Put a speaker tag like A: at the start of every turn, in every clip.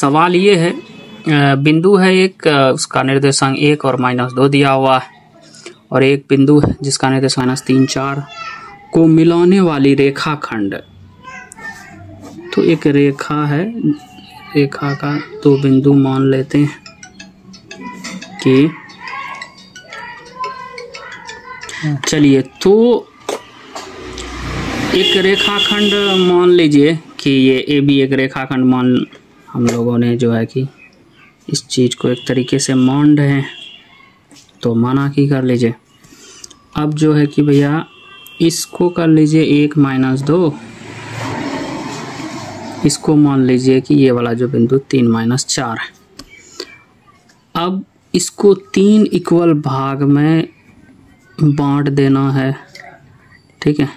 A: सवाल ये है, बिंदु है एक, उसका निर्देशांक 1 और -2 दिया हुआ है, और एक बिंदु है जिसका निर्देशांक -3, 4 को मिलाने वाली रेखाखंड। तो एक रेखा है, रेखा का दो बिंदु मान लेते हैं कि चलिए, तो एक रेखाखंड मान लीजिए कि ये ए बी एक रेखाखंड मान, हम लोगों ने जो है कि इस चीज़ को एक तरीके से मान रहे हैं, तो माना कि कर लीजिए। अब जो है कि भैया इसको कर लीजिए 1 - 2, इसको मान लीजिए कि ये वाला जो बिंदु 3 - 4 है। अब इसको 3 इक्वल भाग में बांट देना है, ठीक है।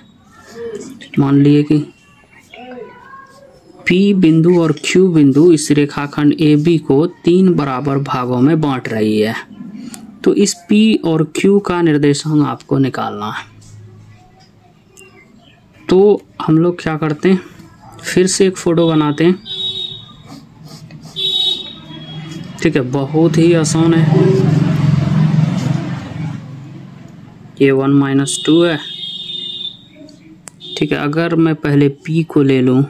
A: मान लिए कि P बिंदु और Q बिंदु इस रेखाखंड AB को 3 बराबर भागों में बांट रही है। तो इस P और Q का निर्देशांक आपको निकालना है। तो हम लोग क्या करते हैं, फिर से एक फोटो बनाते हैं, ठीक है। बहुत ही आसान है, ये 1 - 2 है, ठीक है। अगर मैं पहले P को ले लूं,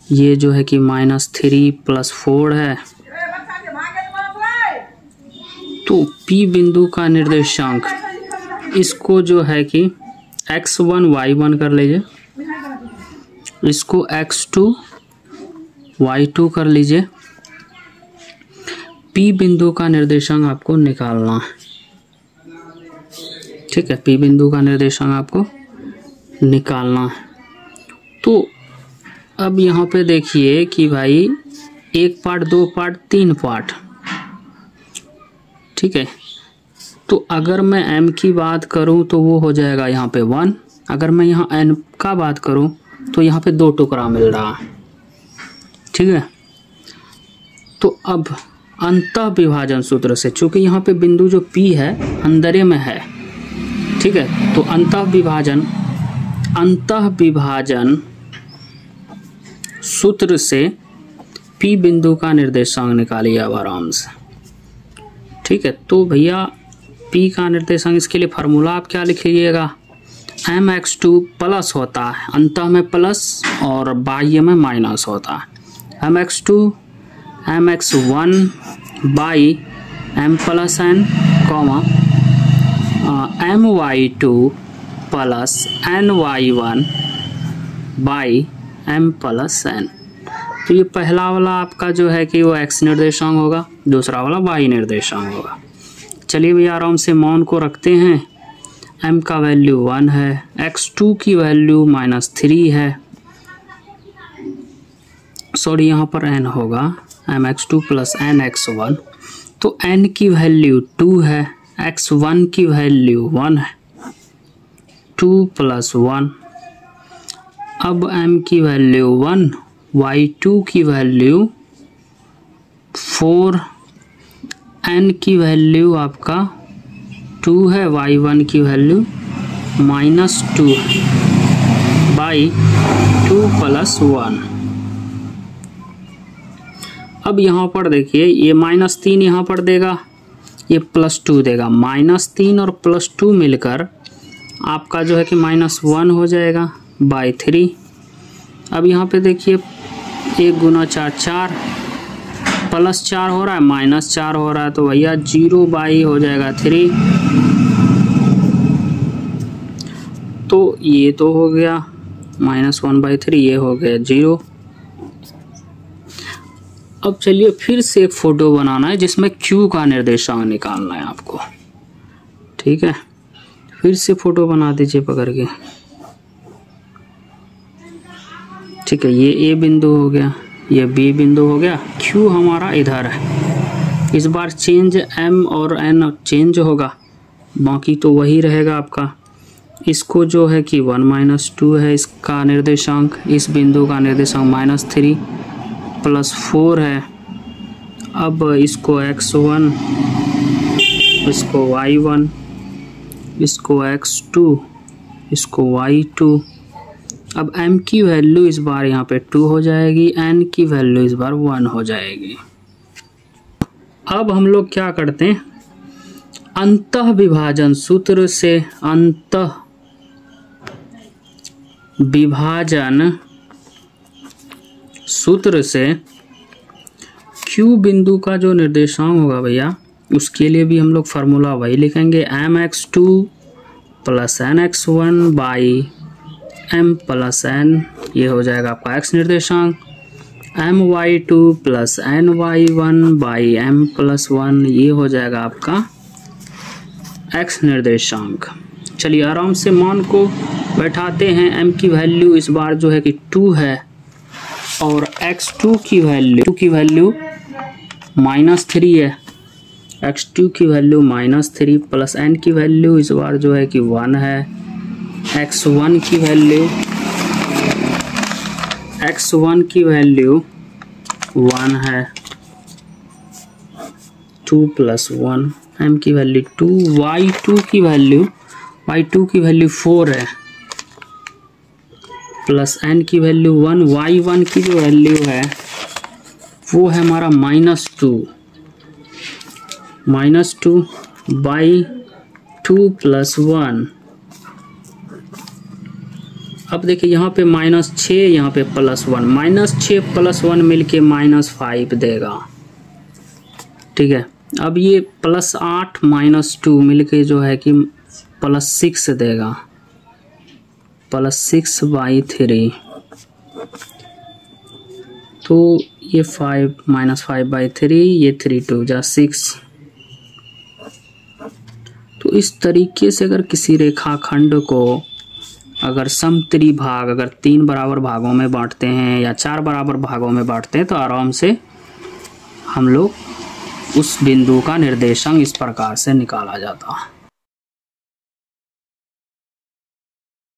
A: ये जो है कि -3 + 4 है, तो P बिंदु का निर्देशांक, इसको जो है कि x1 y1 कर लीजिए, इसको x2 y2 कर लीजिए। P बिंदु का निर्देशांक आपको निकालना है, ठीक है। P बिंदु का निर्देशांक आपको निकालना है। तो अब यहाँ पे देखिए कि भाई 1 पार्ट, 2 पार्ट, 3 पार्ट, ठीक है। तो अगर मैं m की बात करूं तो वो हो जाएगा यहाँ पे 1। अगर मैं यहाँ n का बात करूं तो यहाँ पे 2 टुकड़ा मिल रहा है, ठीक है। तो अब अंतः विभाजन सूत्र से, चूंकि यहाँ पे बिंदु जो P है अंदरे में है, ठीक है, तो अंतः विभाजन सूत्र से P बिंदु का निर्देशांक निकालिए अब आराम से, ठीक है। तो भैया P का निर्देशांक, इसके लिए फार्मूला आप क्या लिखिएगा, mx2 प्लस होता है, अंतः में प्लस और बाह्य में माइनस होता है। mx2 mx1 by m + n, my2 plus ny1 by m + n। तो ये पहला वाला आपका जो है कि वो x निर्देशांक होगा, दूसरा वाला y निर्देशांक होगा। चलिए भैया आराम से मान को रखते हैं। m का वैल्यू 1 है, x2 की वैल्यू -3 है, सॉरी यहाँ पर n होगा, mx2 + nx1। तो n की वैल्यू 2 है, x1 की वैल्यू 1 है, 2 + 1। अब m की वैल्यू 1, y2 की वैल्यू 4, n की वैल्यू आपका 2 है, y1 की वैल्यू -2 बाई 2 + 1। अब यहाँ पर देखिए ये -3 यहाँ पर देगा, ये +2 देगा, -3 और +2 मिलकर आपका जो है कि -1 हो जाएगा बाई 3। अब यहाँ पे देखिए 1 × 4 4, +4 हो रहा है, -4 हो रहा है, तो भैया 0 बाई हो जाएगा 3। तो ये तो हो गया -1/3, ये हो गया 0। अब चलिए फिर से एक फोटो बनाना है जिसमें Q का निर्देशांक निकालना है आपको, ठीक है। फिर से फोटो बना दीजिए पकड़ के, ठीक है। ये A बिंदु हो गया, ये B बिंदु हो गया, Q हमारा इधर है। इस बार चेंज M और N चेंज होगा, बाकी तो वही रहेगा आपका। इसको जो है कि 1 - 2 है इसका निर्देशांक, इस बिंदु का निर्देशांक -3 + 4 है। अब इसको x1, इसको y1, इसको x2, इसको y2, अब m की वैल्यू इस बार यहाँ पे 2 हो जाएगी, n की वैल्यू इस बार 1 हो जाएगी। अब हम लोग क्या करते हैं, अंतः विभाजन सूत्र से, अंतः विभाजन सूत्र से Q बिंदु का जो निर्देशांक होगा भैया, उसके लिए भी हम लोग फार्मूला वही लिखेंगे, mx2 plus nx1 by m plus n, ये हो जाएगा आपका x निर्देशांक, my2 plus ny1 by m plus 1, ये हो जाएगा आपका x निर्देशांक। चलिए आराम से मान को बैठाते हैं। m की वैल्यू इस बार जो है कि 2 है और x2 की वैल्यू -3 है, x2 की वैल्यू -3 प्लस n की वैल्यू इस बार जो है कि 1 है, x1 की वैल्यू 1 है, 2 प्लस 1, m की वैल्यू 2, y2 की वैल्यू 4 है, प्लस n की वैल्यू 1, y1 की जो वैल्यू है वो है हमारा -2 बाई 2 प्लस 1। अब देखिए यहाँ पे -6, यहाँ पे +1, -6 प्लस 1 मिलके -5 देगा, ठीक है। अब ये +8 -2 मिलके जो है कि +6 देगा, +6 बाई 3, तो ये 5 -5 बाई 3, ये 3 2 जा 6। तो इस तरीके से अगर किसी रेखाखंड को अगर समत्रिभाग, अगर 3 बराबर भागों में बांटते हैं या 4 बराबर भागों में बांटते हैं, तो आराम से हम लोग उस बिंदु का निर्देशांक इस प्रकार से निकाला जाता है।